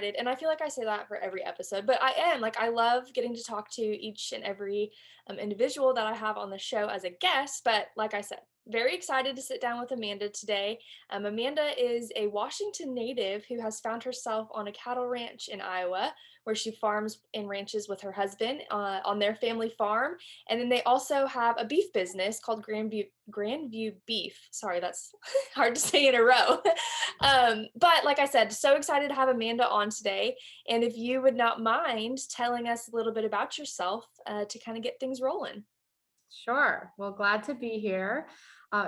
excited. And I feel like I say that for every episode, but I am like, I love getting to talk to each and every individual that I have on the show as a guest. But like I said, very excited to sit down with Amanda today. Amanda is a Washington native who has found herself on a cattle ranch in Iowa, where she farms and ranches with her husband on their family farm. And then they also have a beef business called Grandview Beef. Sorry, that's hard to say in a row. But like I said, so excited to have Amanda on today. And if you would not mind telling us a little bit about yourself to kind of get things rolling. Sure. Well, glad to be here.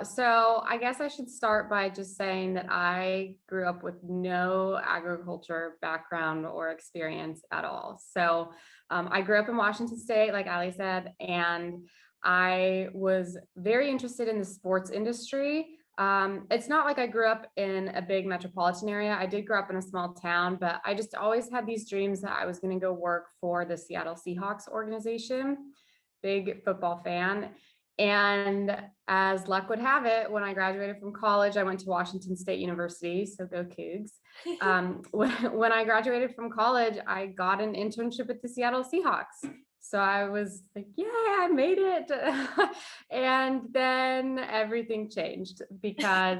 So I guess I should start by just saying that I grew up with no agriculture background or experience at all. So I grew up in Washington State, like Ali said, and I was very interested in the sports industry. It's not like I grew up in a big metropolitan area. I did grow up in a small town, but I just always had these dreams that I was going to go work for the Seattle Seahawks organization. Big football fan. And as luck would have it, when I graduated from college, I went to Washington State University, so go Cougs. When I graduated from college, I got an internship at the Seattle Seahawks. So I was like, yeah, I made it. And then everything changed because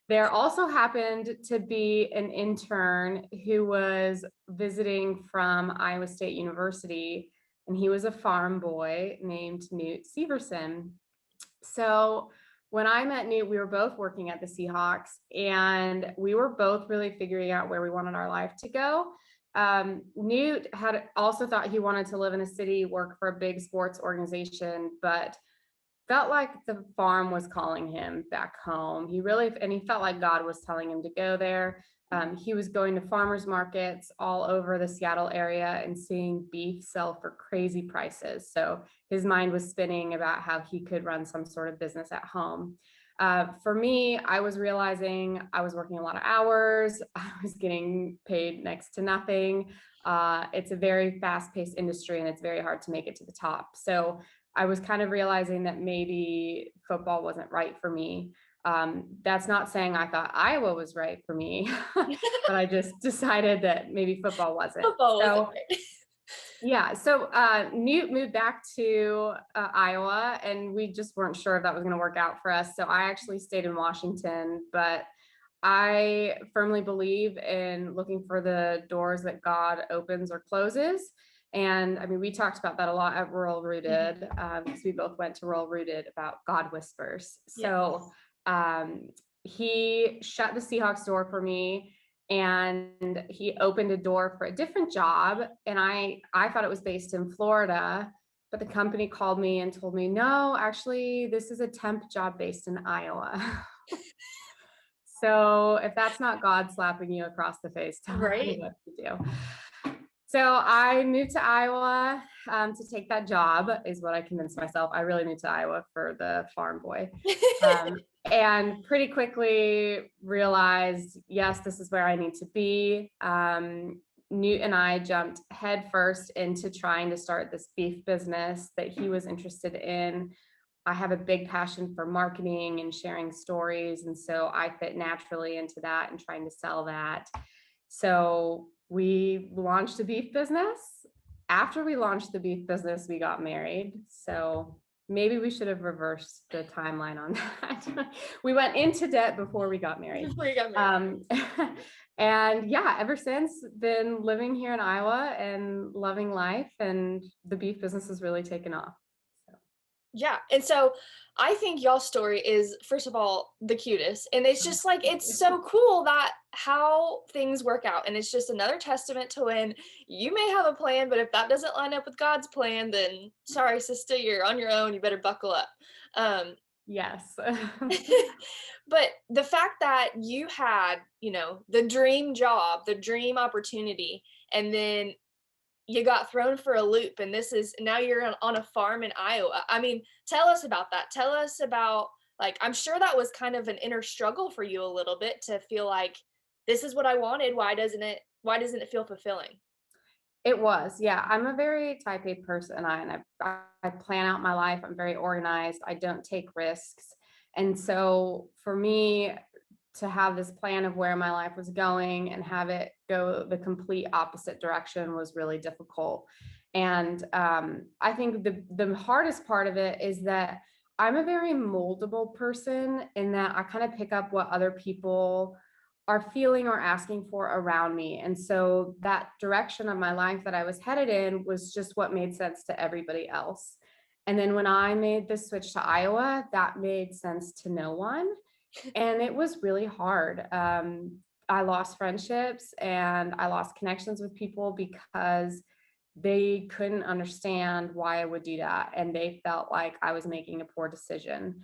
there also happened to be an intern who was visiting from Iowa State University, and he was a farm boy named Knute Severson. So when I met Knute, we were both working at the Seahawks, and we were both really figuring out where we wanted our life to go. Knute had also thought he wanted to live in a city, work for a big sports organization, but felt like the farm was calling him back home. He felt like God was telling him to go there. He was going to farmers markets all over the Seattle area and seeing beef sell for crazy prices. So his mind was spinning about how he could run some sort of business at home. For me, I was realizing I was working a lot of hours. I was getting paid next to nothing. It's a very fast-paced industry, and it's very hard to make it to the top. So I was kind of realizing that maybe football wasn't right for me. That's not saying I thought Iowa was right for me, but I just decided that maybe football wasn't. Football wasn't So right. yeah, so Knute moved back to Iowa, and we just weren't sure if that was going to work out for us. So I actually stayed in Washington, but I firmly believe in looking for the doors that God opens or closes. And I mean, we talked about that a lot at Rural Rooted because we both went to Rural Rooted about God whispers. So he shut the Seahawks door for me, and he opened a door for a different job. And I thought it was based in Florida, but the company called me and told me, no, actually, this is a temp job based in Iowa. So if that's not God slapping you across the face, tell me Right. what to do. So I moved to Iowa to take that job, is what I convinced myself. I really moved to Iowa for the farm boy. And pretty quickly realized, yes, this is where I need to be. Knute and I jumped headfirst into trying to start this beef business that he was interested in. I have a big passion for marketing and sharing stories. And so I fit naturally into that and trying to sell that. So we launched a beef business. After we launched the beef business, we got married. So maybe we should have reversed the timeline on that. We went into debt before we got married. Before you got married. And yeah, ever since been living here in Iowa and loving life, and the beef business has really taken off. Yeah. And so I think y'all's story is, first of all, the cutest. And it's just like, it's so cool that how things work out. And it's just another testament to when you may have a plan, but if that doesn't line up with God's plan, then sorry, sister, you're on your own. You better buckle up. Yes. But the fact that you had, the dream job, the dream opportunity, and then you got thrown for a loop, and now you're on a farm in Iowa. I mean, tell us about that. Tell us about, like, I'm sure that was kind of an inner struggle for you a little bit to feel like this is what I wanted. Why doesn't it feel fulfilling? It was, yeah. I'm a very type A person. I plan out my life. I'm very organized. I don't take risks. And so for me to have this plan of where my life was going and have it go the complete opposite direction was really difficult. And I think the hardest part of it is that I'm a very moldable person in that I kind of pick up what other people are feeling or asking for around me. And so that direction of my life that I was headed in was just what made sense to everybody else. And then when I made the switch to Iowa, that made sense to no one. And it was really hard. I lost friendships and I lost connections with people because they couldn't understand why I would do that. And they felt like I was making a poor decision.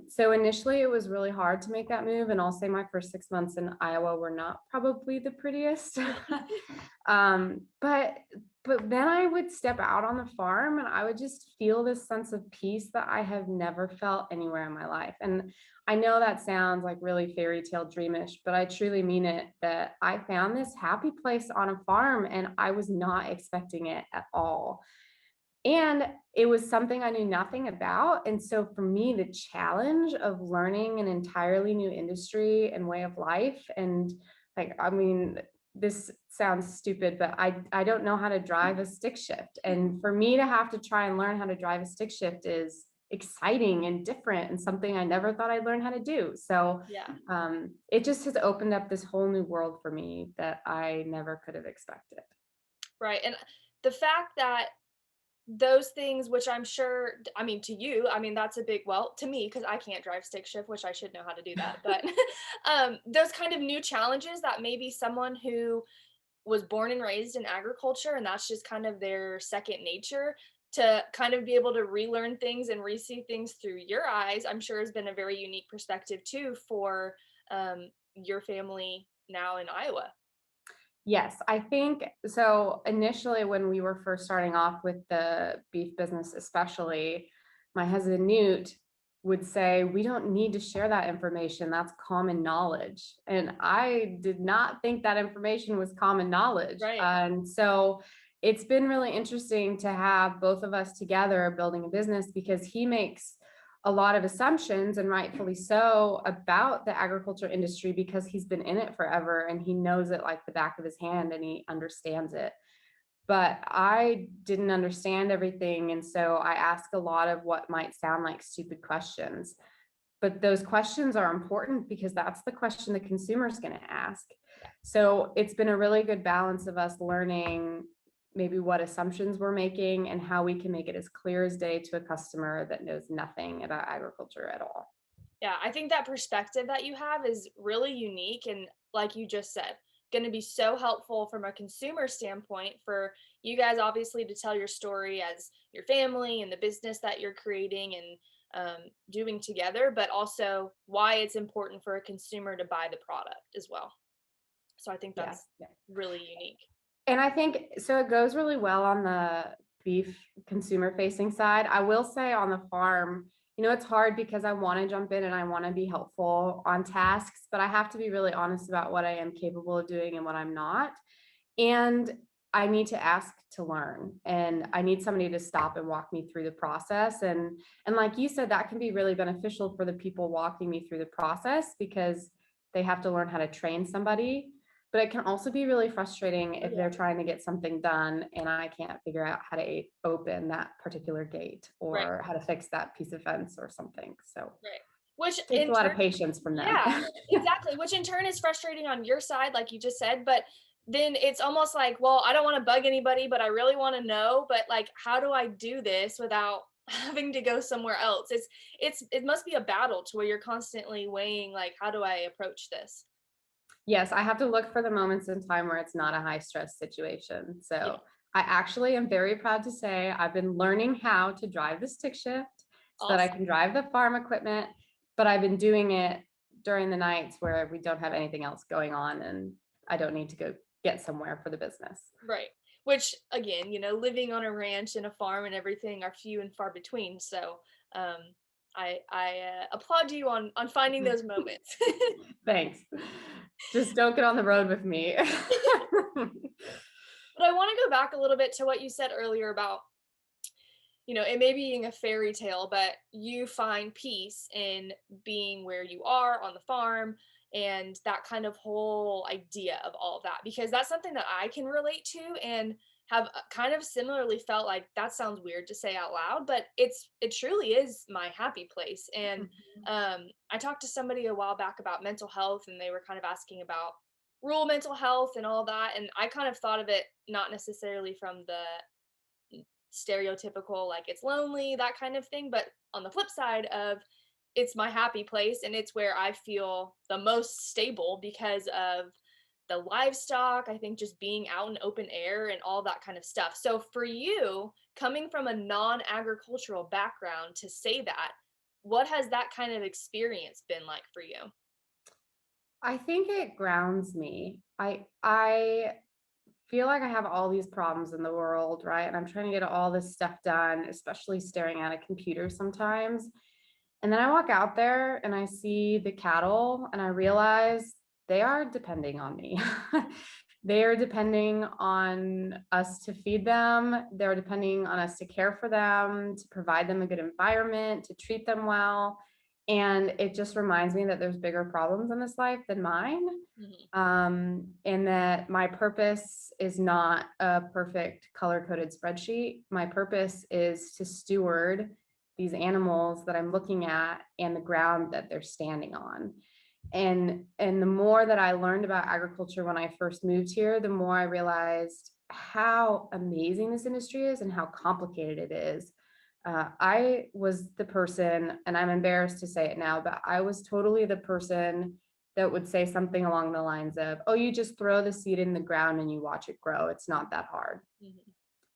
So initially it was really hard to make that move. And I'll say my first 6 months in Iowa were not probably the prettiest. But then I would step out on the farm and I would just feel this sense of peace that I have never felt anywhere in my life. And I know that sounds like really fairy tale dreamish, but I truly mean it, that I found this happy place on a farm and I was not expecting it at all. And it was something I knew nothing about. And so for me, the challenge of learning an entirely new industry and way of life, and like, I mean, this sounds stupid, but I don't know how to drive a stick shift. And for me to have to try and learn how to drive a stick shift is exciting and different and something I never thought I'd learn how to do. So Yeah. it just has opened up this whole new world for me that I never could have expected. Right. And the fact that those things, which I'm sure, I mean, to you, I mean, that's a big, well, to me, because I can't drive stick shift, which I should know how to do that. But those kind of new challenges that maybe someone who was born and raised in agriculture and that's just kind of their second nature, to kind of be able to relearn things and re-see things through your eyes, I'm sure has been a very unique perspective too for your family now in Iowa. Yes, I think so. Initially, when we were first starting off with the beef business, especially, my husband Knute would say, "We don't need to share that information. That's common knowledge." And I did not think that information was common knowledge. Right. And so it's been really interesting to have both of us together building a business because he makes a lot of assumptions, and rightfully so, about the agriculture industry because he's been in it forever and he knows it like the back of his hand and he understands it. But I didn't understand everything. And so I ask a lot of what might sound like stupid questions. But those questions are important because that's the question the consumer is going to ask. So it's been a really good balance of us learning maybe what assumptions we're making and how we can make it as clear as day to a customer that knows nothing about agriculture at all. Yeah, I think that perspective that you have is really unique and, like you just said, going to be so helpful from a consumer standpoint for you guys obviously to tell your story as your family and the business that you're creating and doing together, but also why it's important for a consumer to buy the product as well. So I think Yeah. that's really unique. And I think so it goes really well on the beef consumer facing side. I will say on the farm, it's hard because I want to jump in and I want to be helpful on tasks, but I have to be really honest about what I am capable of doing and what I'm not. And I need to ask to learn, and I need somebody to stop and walk me through the process. And like you said, that can be really beneficial for the people walking me through the process because they have to learn how to train somebody. But it can also be really frustrating if they're trying to get something done and I can't figure out how to open that particular gate Right. or how to fix that piece of fence or something. So Right. Which it takes in a lot turn, of patience from them. yeah, exactly. Which in turn is frustrating on your side, like you just said, but then it's almost like, well, I don't want to bug anybody, but I really want to know, but like, how do I do this without having to go somewhere else? It must be a battle to where you're constantly weighing, like, how do I approach this? Yes, I have to look for the moments in time where it's not a high stress situation. Yeah. So I actually am very proud to say I've been learning how to drive the stick shift so that I Awesome. can drive the farm equipment, but I've been doing it during the nights where we don't have anything else going on and I don't need to go get somewhere for the business. Right. Which again, living on a ranch and a farm and everything are few and far between. So um, I applaud you on finding those moments. Thanks. Just don't get on the road with me. But I want to go back a little bit to what you said earlier about it may be being a fairy tale, but you find peace in being where you are on the farm and that kind of whole idea of all of that, because that's something that I can relate to and have kind of similarly felt like that sounds weird to say out loud, but it truly is my happy place. And Mhm. I talked to somebody a while back about mental health, and they were kind of asking about rural mental health and all that, and I kind of thought of it not necessarily from the stereotypical like it's lonely, that kind of thing, but on the flip side of it's my happy place and it's where I feel the most stable because of the livestock, I think just being out in open air and all that kind of stuff. So for you, coming from a non-agricultural background to say that, what has that kind of experience been like for you? I think it grounds me. I feel like I have all these problems in the world, right? And I'm trying to get all this stuff done, especially staring at a computer sometimes. And then I walk out there and I see the cattle and I realize they are depending on me. They are depending on us to feed them. They're depending on us to care for them, to provide them a good environment, to treat them well. And it just reminds me that there's bigger problems in this life than mine. Mhm. And that my purpose is not a perfect color coded spreadsheet. My purpose is to steward these animals that I'm looking at and the ground that they're standing on. And the more that I learned about agriculture when I first moved here, the more I realized how amazing this industry is and how complicated it is. I was the person, and I'm embarrassed to say it now, but I was totally the person that would say something along the lines of, oh, you just throw the seed in the ground and you watch it grow. It's not that hard. Mhm.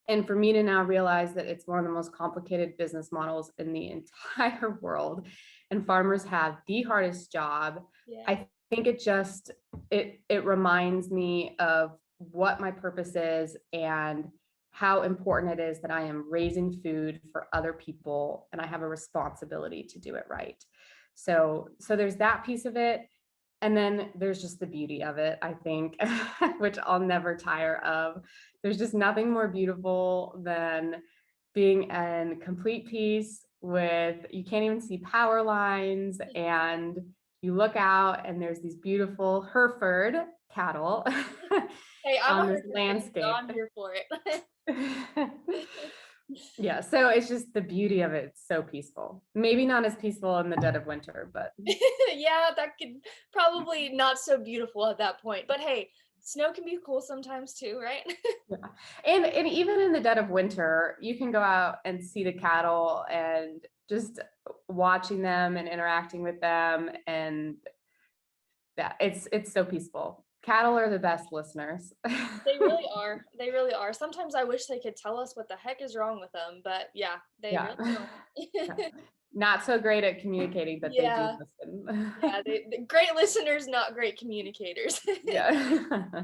And for me to now realize that it's one of the most complicated business models in the entire world, and farmers have the hardest job, Yeah. I think it reminds me of what my purpose is and how important it is that I am raising food for other people and I have a responsibility to do it right. So there's that piece of it. And then there's just the beauty of it, I think, which I'll never tire of. There's just nothing more beautiful than being in complete peace with, you can't even see power lines, and you look out and there's these beautiful Hereford cattle Hey, I'm a on this Hereford fan, so landscape. I'm here for it. Yeah, so it's just the beauty of it. It's so peaceful. Maybe not as peaceful in the dead of winter, but Yeah, that could probably not so beautiful at that point. But hey, snow can be cool sometimes too, right? yeah. And even in the dead of winter, you can go out and see the cattle and just watching them and interacting with them, and yeah, it's so peaceful. Cattle are the best listeners. They really are. They really are. Sometimes I wish they could tell us what the heck is wrong with them, but yeah, they Yeah. really Yeah. are. Not so great at communicating, but they do Yeah, listen. yeah, great listeners, not great communicators. Yeah.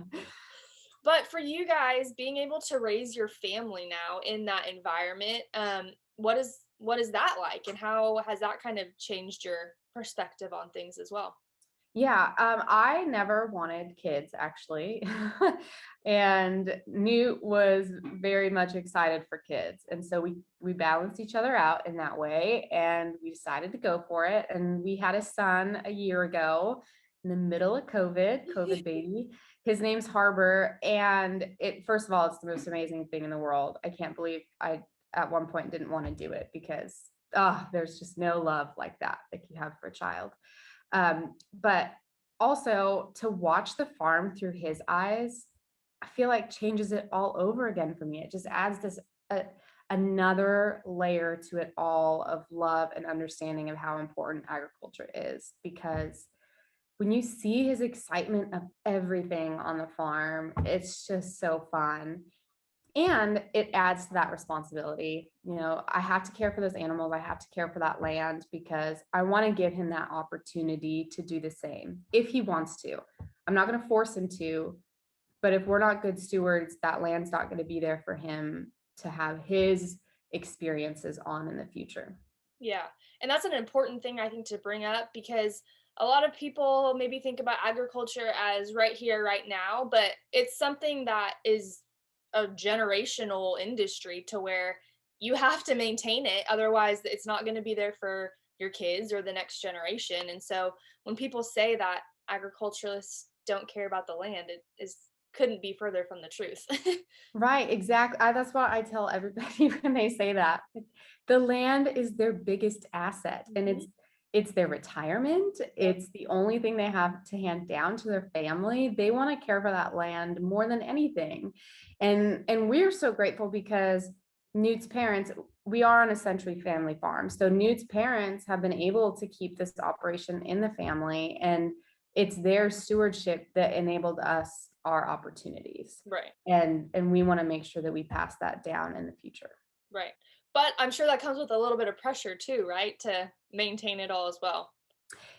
But for you guys, being able to raise your family now in that environment, what is that like, and how has that kind of changed your perspective on things as well? Yeah, I never wanted kids actually. And Newt was very much excited for kids. And so we balanced each other out in that way and we decided to go for it. And we had a son a year ago in the middle of COVID baby. His name's Harbor. And it, first of all, it's the most amazing thing in the world. I can't believe I at one point didn't want to do it because there's just no love like that you have for a child. But also to watch the farm through his eyes, I feel like changes it all over again for me. It just adds this uh, another layer to it all of love and understanding of how important agriculture is. Because when you see his excitement of everything on the farm, it's just so fun. And it adds to that responsibility. I have to care for those animals. I have to care for that land because I want to give him that opportunity to do the same if he wants to. I'm not going to force him to, but if we're not good stewards, that land's not going to be there for him to have his experiences on in the future. Yeah. And that's an important thing I think to bring up, because a lot of people maybe think about agriculture as right here, right now, but it's something that is a generational industry to where you have to maintain it. Otherwise, it's not going to be there for your kids or the next generation. And so when people say that agriculturalists don't care about the land, it is couldn't be further from the truth. Right, exactly. That's what I tell everybody when they say that. The land is their biggest asset, and Mhm. it's their retirement. Yep. It's the only thing they have to hand down to their family. They want to care for that land more than anything. And we're so grateful because Newt's parents, we are on a century family farm. So Newt's parents have been able to keep this operation in the family, and it's their stewardship that enabled us our opportunities, Right. and we want to make sure that we pass that down in the future. Right. But I'm sure that comes with a little bit of pressure too, right? To maintain it all as well.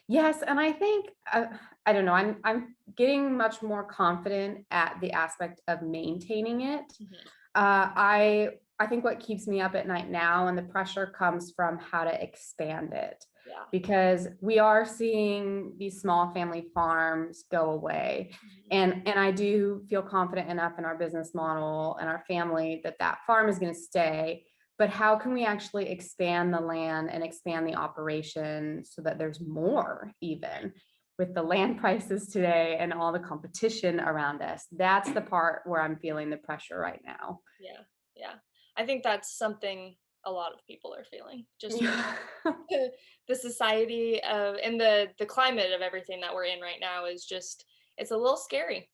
Yes, and I think I don't know. I'm getting much more confident at the aspect of maintaining it. Mhm. I think what keeps me up at night now, and the pressure comes from how to expand it, Yeah. because we are seeing these small family farms go away, Mhm. and I do feel confident enough in our business model and our family that that farm is going to stay. But how can we actually expand the land and expand the operation so that there's more, even with the land prices today and all the competition around us? That's the part where I'm feeling the pressure right now. Yeah. Yeah. I think that's something a lot of people are feeling just with Yeah. the society of and the climate of everything that we're in right now is just it's a little scary.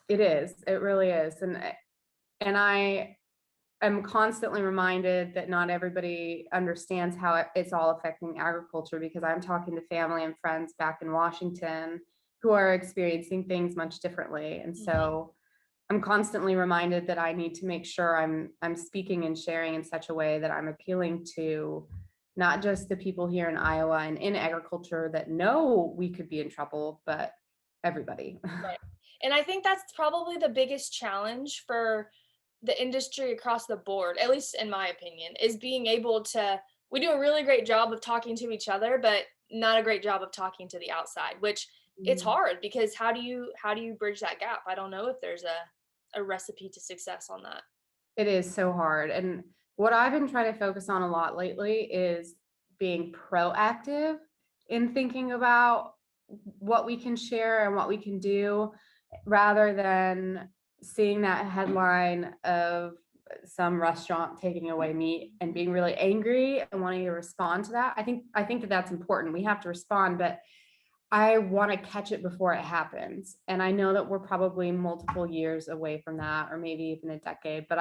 It is. It really is. And I am constantly reminded that not everybody understands how it's all affecting agriculture, because I'm talking to family and friends back in Washington who are experiencing things much differently. And Mhm. so I'm constantly reminded that I need to make sure I'm speaking and sharing in such a way that I'm appealing to not just the people here in Iowa and in agriculture that know we could be in trouble, but everybody. Right. And I think that's probably the biggest challenge for the industry across the board, at least in my opinion, is being able to we do a really great job of talking to each other, but not a great job of talking to the outside, which it's Mm. hard because how do you bridge that gap? I don't know if there's a recipe to success on that. It is so hard. And what I've been trying to focus on a lot lately is being proactive in thinking about what we can share and what we can do, rather than seeing that headline of some restaurant taking away meat and being really angry and wanting to respond to that. I think that that's important. We have to respond, but I want to catch it before it happens. And I know that we're probably multiple years away from that, or maybe even a decade. But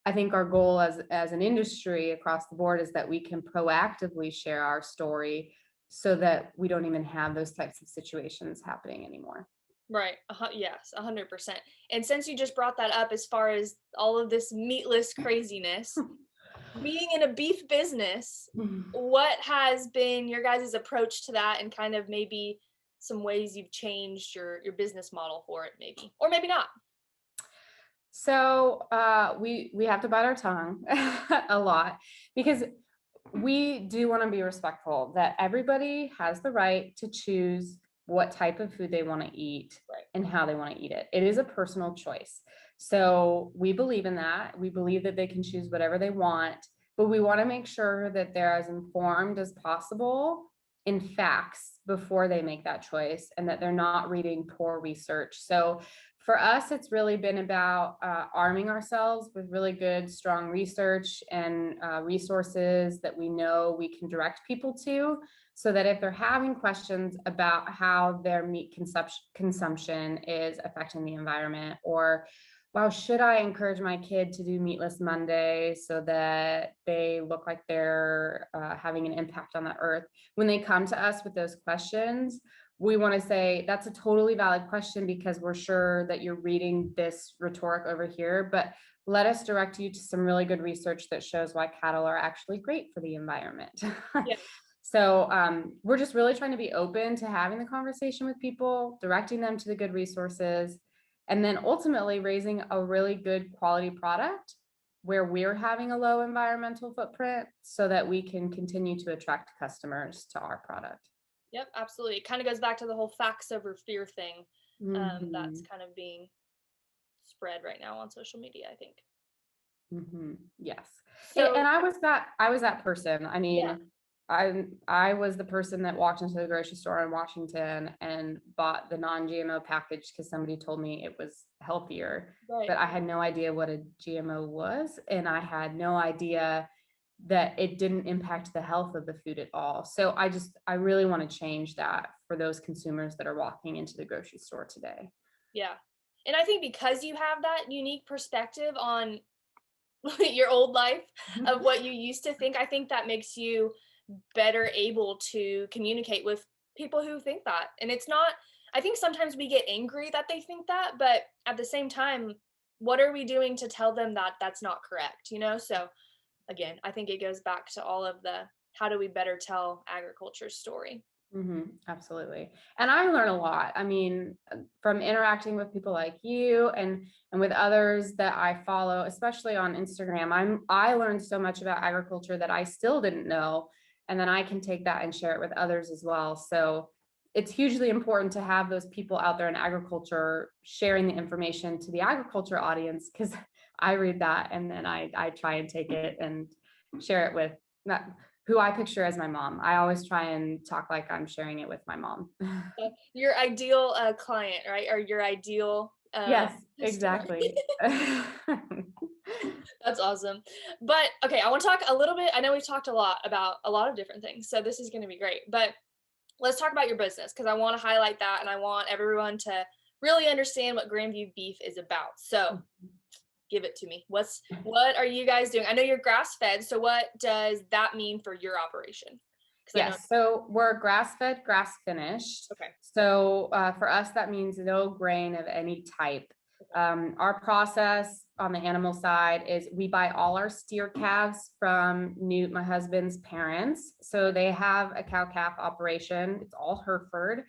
I think our goal as an industry across the board is that we can proactively share our story so that we don't even have those types of situations happening anymore. Right. Yes, 100%. And since you just brought that up as far as all of this meatless craziness, being in a beef business, what has been your guys' approach to that and kind of maybe some ways you've changed your business model for it maybe? Or maybe not. So we have to bite our tongue a lot, because we do want to be respectful that everybody has the right to choose what type of food they want to eat Right. and how they want to eat it. It is a personal choice. So we believe in that. We believe that they can choose whatever they want, but we want to make sure that they're as informed as possible in facts before they make that choice, and that they're not reading poor research. So for us, it's really been about arming ourselves with really good, strong research and resources that we know we can direct people to, so that if they're having questions about how their meat consumption is affecting the environment, or wow, should I encourage my kid to do meatless Monday so that they look like they're having an impact on the earth? When they come to us with those questions, we want to say that's a totally valid question, because we're sure that you're reading this rhetoric over here, but let us direct you to some really good research that shows why cattle are actually great for the environment. Yeah. So we're just really trying to be open to having the conversation with people, directing them to the good resources, and then ultimately raising a really good quality product where we're having a low environmental footprint, so that we can continue to attract customers to our product. Yep, absolutely. It kind of goes back to the whole facts over fear thing. That's Mhm. kind of being spread right now on social media, I think. Yes. So And I was that person. I yeah, mean, I was the person that walked into the grocery store in Washington and bought the non-GMO package because somebody told me it was healthier, right. but I had no idea what a GMO was, and I had no idea that it didn't impact the health of the food at all. So I really want to change that for those consumers that are walking into the grocery store today. Yeah. And I think because you have that unique perspective on your old life of what you used to think, I think that makes you better able to communicate with people who think that. And it's not, I think sometimes we get angry that they think that, but at the same time, what are we doing to tell them that that's not correct, you know? So again, I think it goes back to all of the how do we better tell agriculture's story? Absolutely. And I learn a lot. I mean, from interacting with people like you and with others that I follow, especially on Instagram, I learned so much about agriculture that I still didn't know. And then I can take that and share it with others as well. So it's hugely important to have those people out there in agriculture sharing the information to the agriculture audience, because I read that and then I try and take it and share it with who I picture as my mom. I always try and talk like I'm sharing it with my mom. Your ideal client, right? Or your ideal Yes, customer. exactly. That's awesome. But okay, I want to talk a little bit. I know we've talked a lot about a lot of different things, so this is going to be great. But let's talk about your business because I want to highlight that and I want everyone to really understand what Grandview Beef is about. So give it to me. What are you guys doing? I know you're grass fed, so what does that mean for your operation? Because I know. Yes, so we're grass fed, grass finished. Okay. So for us, that means no grain of any type. Our process on the animal side is we buy all our steer calves from Knute, my husband's parents. So they have a cow calf operation. It's all Hereford.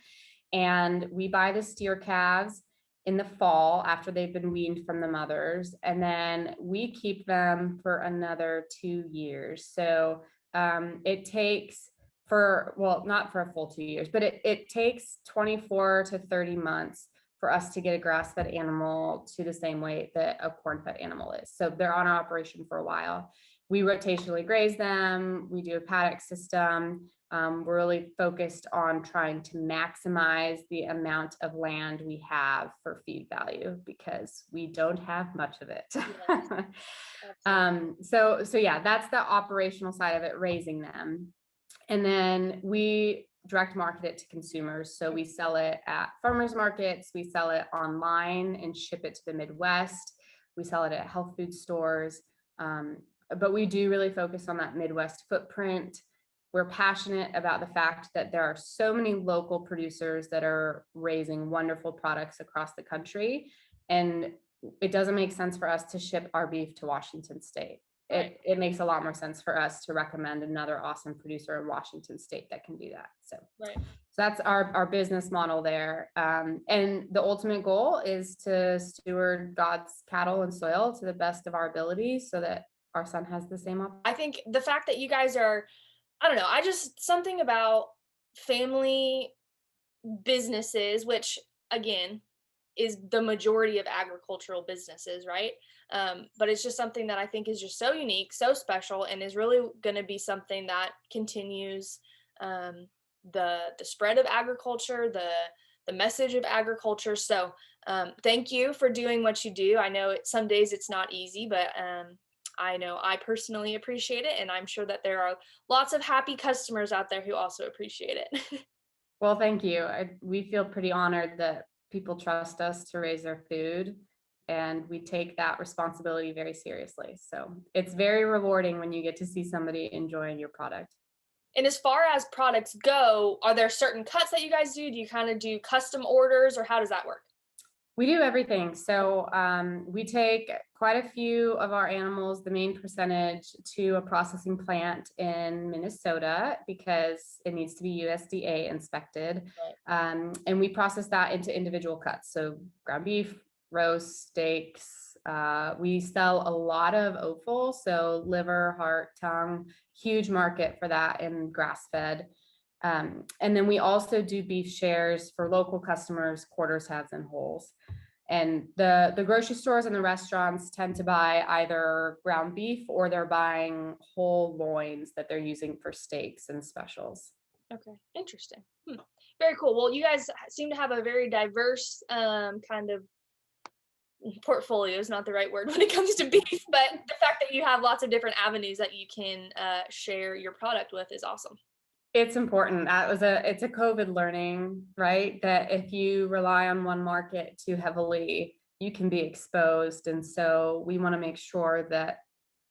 And we buy the steer calves in the fall after they've been weaned from the mothers. And then we keep them for another 2 years. So it takes well, not for a full 2 years, but it takes 24 to 30 months for us to get a grass-fed animal to the same weight that a corn-fed animal is. So they're on our operation for a while. We rotationally graze them. We do a paddock system. We're really focused on trying to maximize the amount of land we have for feed value because we don't have much of it. Yes, So yeah, that's the operational side of it, raising them. And then we direct market it to consumers. So we sell it at farmers markets, we sell it online and ship it to the Midwest. We sell it at health food stores. But we do really focus on that Midwest footprint. We're passionate about the fact that there are so many local producers that are raising wonderful products across the country. And it doesn't make sense for us to ship our beef to Washington State. right. It makes a lot more sense for us to recommend another awesome producer in Washington State that can do that. Right. So that's our business model there. And the ultimate goal is to steward God's cattle and soil to the best of our ability so that our son has the same I opportunity. think the fact that you guys are, I don't know, I just something about family businesses, which again is the majority of agricultural businesses, right? But it's just something that I think is just so unique, so special, and is really going to be something that continues the spread of agriculture, the message of agriculture. So thank you for doing what you do. I know some days it's not easy, but I know I personally appreciate it, and I'm sure that there are lots of happy customers out there who also appreciate it. Well, thank you. We feel pretty honored that people trust us to raise their food, and we take that responsibility very seriously. So it's very rewarding when you get to see somebody enjoying your product. And as far as products go, are there certain cuts that you guys do? Do you kind of do custom orders or how does that work? We do everything. So we take quite a few of our animals, the main percentage, to a processing plant in Minnesota because it needs to be USDA inspected. And we process that into individual cuts. So ground beef, roast, steaks. We sell a lot of offal, so liver, heart, tongue, huge market for that in grass fed. And then we also do beef shares for local customers, quarters, halves, and wholes. And the grocery stores and the restaurants tend to buy either ground beef or they're buying whole loins that they're using for steaks and specials. Okay, interesting. Very cool. Well, you guys seem to have a very diverse kind of portfolio is not the right word when it comes to beef, but the fact that you have lots of different avenues that you can share your product with is awesome. It's important. It's a COVID learning, right? That if you rely on one market too heavily, you can be exposed. And so we want to make sure that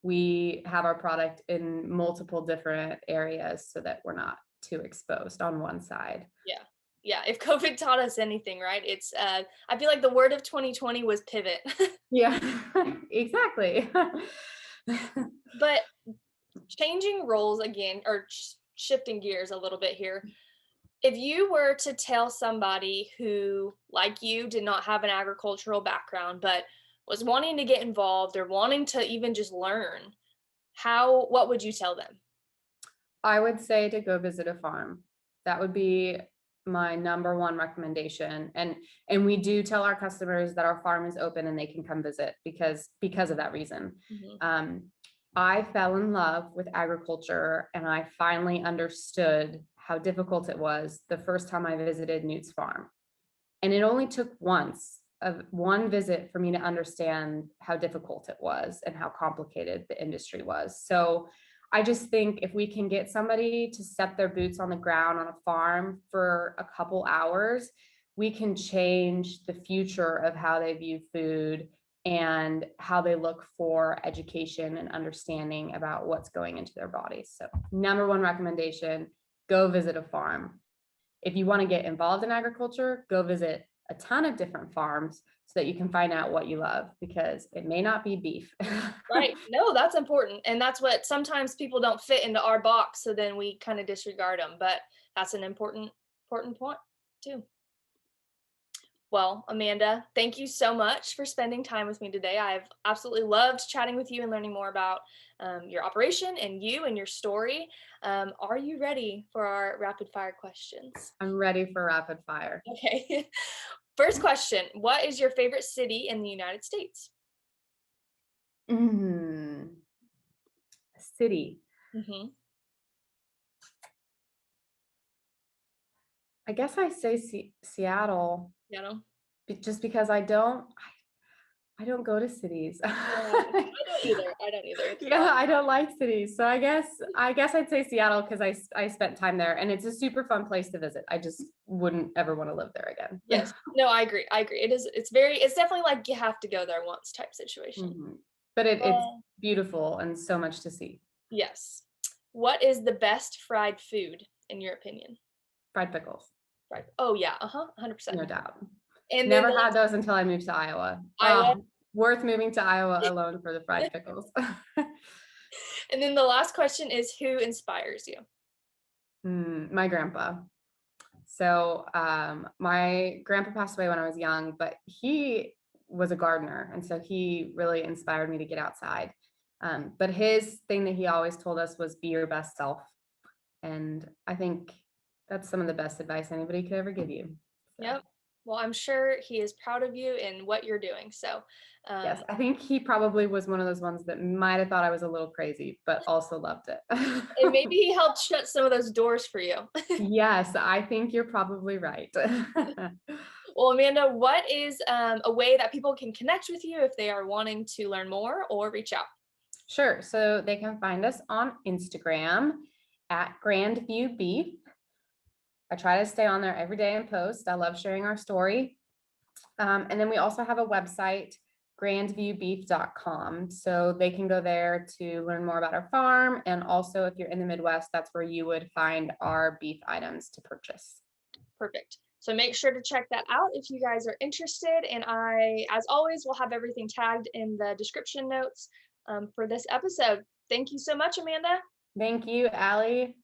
we have our product in multiple different areas so that we're not too exposed on one side. Yeah. Yeah. If COVID taught us anything, right? It's I feel like the word of 2020 was pivot. Yeah, exactly. But changing roles again, or shifting gears a little bit here. If you were to tell somebody who, like you, did not have an agricultural background, but was wanting to get involved or wanting to even just learn, what would you tell them? I would say to go visit a farm. That would be my number one recommendation. And we do tell our customers that our farm is open and they can come visit because of that reason. I fell in love with agriculture and I finally understood how difficult it was the first time I visited Knute's farm. And it only took one visit for me to understand how difficult it was and how complicated the industry was. So I just think if we can get somebody to step their boots on the ground on a farm for a couple hours, we can change the future of how they view food and how they look for education and understanding about what's going into their bodies. So number one recommendation, go visit a farm. If you want to get involved in agriculture, go visit a ton of different farms so that you can find out what you love, because it may not be beef. Right. No, that's important. And that's what sometimes people don't fit into our box. So then we kind of disregard them. But that's an important point too. Well, Amanda, thank you so much for spending time with me today. I've absolutely loved chatting with you and learning more about your operation and you and your story. Are you ready for our rapid fire questions? I'm ready for rapid fire. Okay. First question, what is your favorite city in the United States? City. I guess I say Seattle. Seattle. Just because I don't go to cities. Yeah, I don't either. Yeah, I don't like cities. So I guess I'd say Seattle because I spent time there and it's a super fun place to visit. I just wouldn't ever want to live there again. Yes. No, I agree. It's definitely like you have to go there once type situation. But it's beautiful and so much to see. Yes. What is the best fried food in your opinion? Fried pickles. Oh yeah, 100%. No doubt. And never had those until I moved to Iowa. Worth moving to Iowa alone for the fried pickles. And then the last question is, who inspires you? My grandpa. So my grandpa passed away when I was young, but he was a gardener. And so he really inspired me to get outside. But his thing that he always told us was be your best self. And I think that's some of the best advice anybody could ever give you. So. Yep. Well, I'm sure he is proud of you and what you're doing. So, yes, I think he probably was one of those ones that might have thought I was a little crazy, but also loved it. And maybe he helped shut some of those doors for you. Yes, I think you're probably right. Well, Amanda, what is a way that people can connect with you if they are wanting to learn more or reach out? Sure. So they can find us on Instagram at Grandview Beef. I try to stay on there every day and post. I love sharing our story. And then we also have a website, grandviewbeef.com. So they can go there to learn more about our farm. And also, if you're in the Midwest, that's where you would find our beef items to purchase. Perfect. So make sure to check that out if you guys are interested. And I, as always, will have everything tagged in the description notes for this episode. Thank you so much, Amanda. Thank you, Allie.